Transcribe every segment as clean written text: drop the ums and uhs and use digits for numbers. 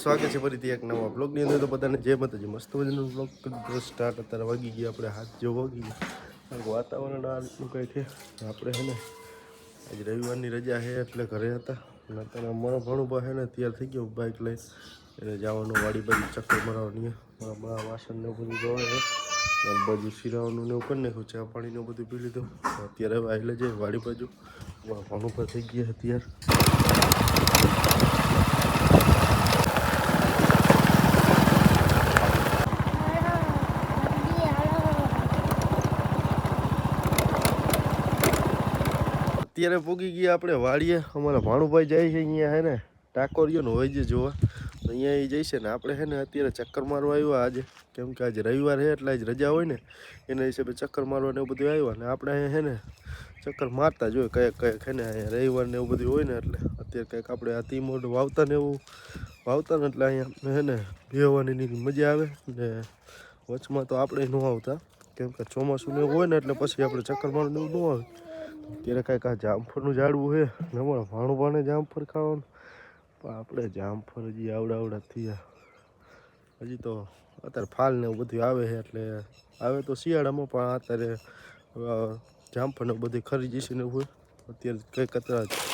સ્વાગત છે ફરીથી એક નવા બ્લોગની અંદર. તો બધાને જય માતાજી. મસ્ત મજાનો બ્લોગ સ્ટાર્ટ. અત્યારે વાગી ગયા આપણે હાથ જેવો વાગી ગયા, કારણ કે વાતાવરણ આ રીતનું કંઈ છે. આપણે છે ને આજે રવિવારની રજા છે એટલે ઘરે હતા. અને અત્યારે અમારો ભણું પાસે ને તૈયાર થઈ ગયો બાઇક લઈ એટલે જવાનું વાડી બાજુ ચક્કર મરાવવાની. મારા વાસણ ને બધું જોવે છે, બાજુ શીરાવાનું ને એવું કરી નાખ્યું, ચા પાણીને બધું પી લીધું. અત્યારે હવે આવેલે જાય વાડી બાજુ. ભણું પર થઈ ગયા અત્યારે. અત્યારે પૂગી ગયા આપણે વાડીએ. અમારા ભાણુભાઈ જાય છે અહીંયા હે ને ટાકોરિયો ને હોય છે જોવા, તો અહીંયા એ જઈશે ને આપણે છે ને અત્યારે ચક્કર મારવા આવ્યા આજે, કેમ કે આજે રવિવાર છે એટલે આજ રજા હોય ને એના હિસાબે ચક્કર મારવા ને એવું બધું આવ્યા. ને આપણે અહીંયા છે ને ચક્કર મારતા જોઈએ કયા છે ને અહીંયા રવિવાર ને એવું બધું હોય ને, એટલે અત્યારે કંઈક આપણે આ તીમોડ વાવતા ને એવું વાવતા ને એટલે અહીંયા છે ને બેહવાની મજા આવે. ને વચમાં તો આપણે ન આવતા, કેમ કે ચોમાસું ને એવું હોય ને એટલે પછી આપણે ચક્કર મારવાનું એવું ન આવે. અત્યારે કાંઈક આ જામફળનું ઝાડવું છે ને અમારા ભાણુભાને જામફળ ખાવાનું, પણ આપણે જામફળ હજી આવડા થયા. હજી તો અત્યારે ફાલ ને એવું બધું આવે છે, એટલે આવે તો શિયાળામાં, પણ અત્યારે જામફળ ને બધી ખરી જશે ને હોય. અત્યારે કંઈક અત્યારે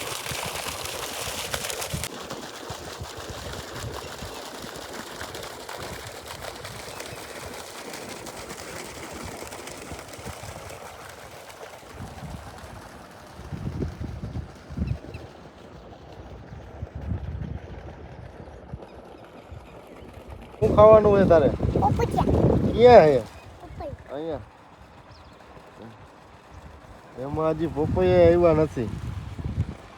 શું ખાવાનું હોય તારે? ક્યાં હે? અહીંયા એમાં હજી પપૈયા આવ્યા નથી.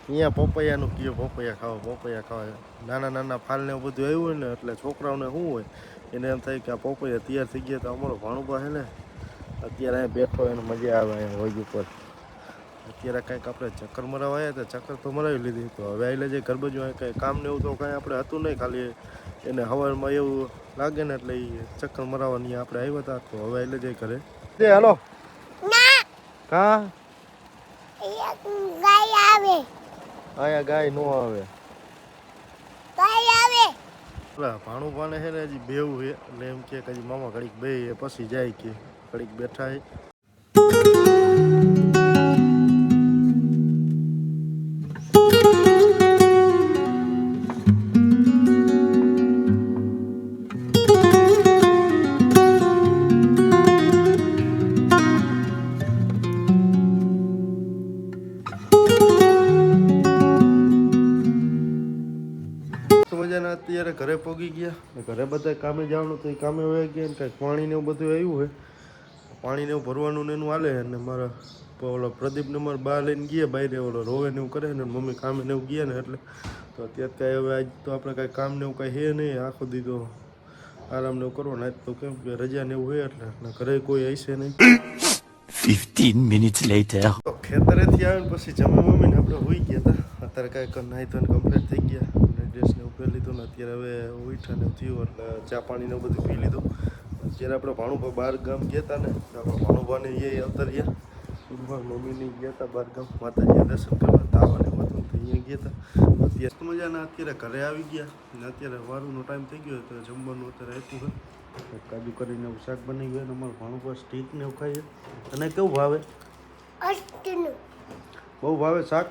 અહીંયા પપૈયાનું કયો પપૈયા ખાવા. નાના ફાલ ને બધું આવ્યું હોય ને એટલે છોકરાઓને શું હોય એને એમ થાય કે આ પપૈયા તૈયાર થઈ ગયા. તો અમારો ભાણુભા છે ને અત્યારે અહીંયા બેઠો એને મજા આવે અહીંયા હોજ ઉપર. અત્યારે કાંઈક આપણે ચક્કર મરાવા આવ્યા હતા, ચક્કર તો મરાવી લીધી. તો હવે આવેલે જે ઘર બાજુ કંઈ કામ ને એવું તો કાંઈ આપણે હતું નહીં, ખાલી એને હવારમાં એવું લાગે ને એટલે એ ચક્કર મરાવવાની આપણે આવ્યા હતા. તો હવે આવેલે જાય ઘરે. હાલો કા ગાય આવે? અહીંયા ગાય નો આવે. ભાણુભાને છે ને હજી બેવું છે, એટલે એમ કે હજી મામા ઘડીક બે પછી જાય, કે ઘડીક બેઠા છે. અત્યારે ઘરે પહોંચી ગયા. ઘરે બધા કામે જવાનું તો એ કામે વહી ગયા. ને કંઈક પાણી ને એવું બધું આવ્યું હોય, પાણી ને એવું ભરવાનું ને એનું હાલે. અને મારા ઓલો પ્રદીપ ને મારા બા લઈને ગયા બહાર, ઓલો રોવે ને એવું કરે ને મમ્મી કામે ને એવું ગયા ને એટલે. તો અત્યારે કાંઈ હવે આજ તો આપણે કાંઈ કામ ને એવું કાંઈ છે નહીં, આખો દીધો આરામ ને એવું કરવાનું. આજ તો કેમ કે રજા ને એવું હોય એટલે ઘરે કોઈ હશે નહીં. 15 minutes later. તો ખેતરેથી આવીને પછી જમવા મમ્મીને આપણે હોઈ ગયા હતા. અત્યારે કાંઈક નાહી ધોઈને કમ્પ્લીટ થઈ ગયા, ડ્રેસ ને એવું પહેરી લીધું ને અત્યારે હવે ઉઠા ને થયું એટલે ચા પાણી ને બધું પી લીધું. અત્યારે આપણે ભાણુભા બહાર ગામ ગયા હતા ને, આપણા ભાણુભાને એ આવતા રહ્યા. મમ્મીને ગયા હતા બહાર ગામ માતાજીએ દર્શન કરવા, તાવાને હતું તો અહીંયા ગયા હતા. અત્યારે મજાના અત્યારે ઘરે આવી ગયા ને અત્યારે વારુંનો ટાઈમ થઈ ગયો તો જમવાનું અત્યારે આપ્યું છે. કાજુ કરીને એવું શાક બની ગયું. અમારું ભાણુભા સ્ટીક ને એવું ખાઈએ. અને કેવું ભાવે? બહુ ભાવે શાક.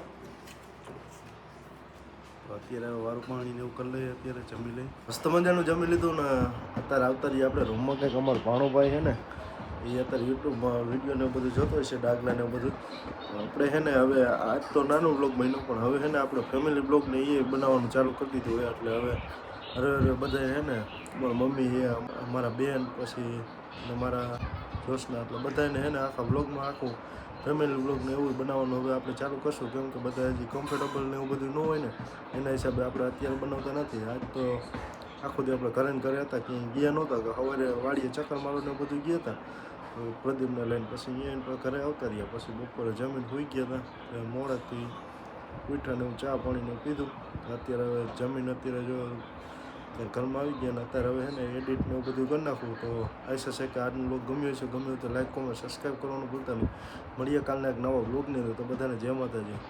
અત્યારે વારું પાણી ને એવું કરી લઈએ, અત્યારે જમી લઈએ. મસ્ત મજાનું જમી લીધું ને અત્યારે આવતા રહીએ આપણે રૂમમાં. કંઈક અમારો ભાણોભાઈ છે ને એ અત્યારે યુટ્યુબમાં વિડીયો ને બધું જોતો હોય છે, ડાગલા ને બધું. આપણે છે ને હવે આજ તો નાનો બ્લોગ બન્યો, પણ હવે છે ને આપણે ફેમિલી બ્લોગ ને એ બનાવવાનું ચાલુ કરી દીધું હોય. એટલે હવે અરે બધા છે ને મારા મમ્મી છે, અમારા બેન, પછી ને મારા જોશના, એટલે બધાને છે ને આખા બ્લોગમાં આખું ફેમિલી બ્લોગ ને એવું બનાવવાનું હવે આપણે ચાલુ કરશું. કેમ કે બધા હજી કમ્ફર્ટેબલ ને એવું બધું ન હોય ને એના હિસાબે આપણે અત્યારે બનાવતા નથી. આજ તો આખો દી આપણે ઘરે ને ઘરે હતા, ક્યાંય ગયા નહોતા. કે સવારે વાડીએ ચક્કર મારવાને બધું ગયા હતા પ્રદીપને લઈને. પછી અહીંયા ઘરે આવતા રહ્યા. પછી બપોરે જમીન હોઈ ગયા હતા, મોડાથી ઉઠાને હું ચા પાણીને પીધું. અત્યારે હવે જમીન અત્યારે જો ઘરમાં આવી ગયા. ને અત્યારે હવે છે ને એડિટ ને એવું બધું કરી નાખવું. તો આશા છે કે આજનો બ્લોગ ગમ્યો છે. ગમ્યો તો લાઈક, કોમેન્ટ, સબસ્ક્રાઈબ કરવાનું ભૂલતા નહીં. મળીએ કાલના એક નવા બ્લોગની. તો બધાને જય માતાજી.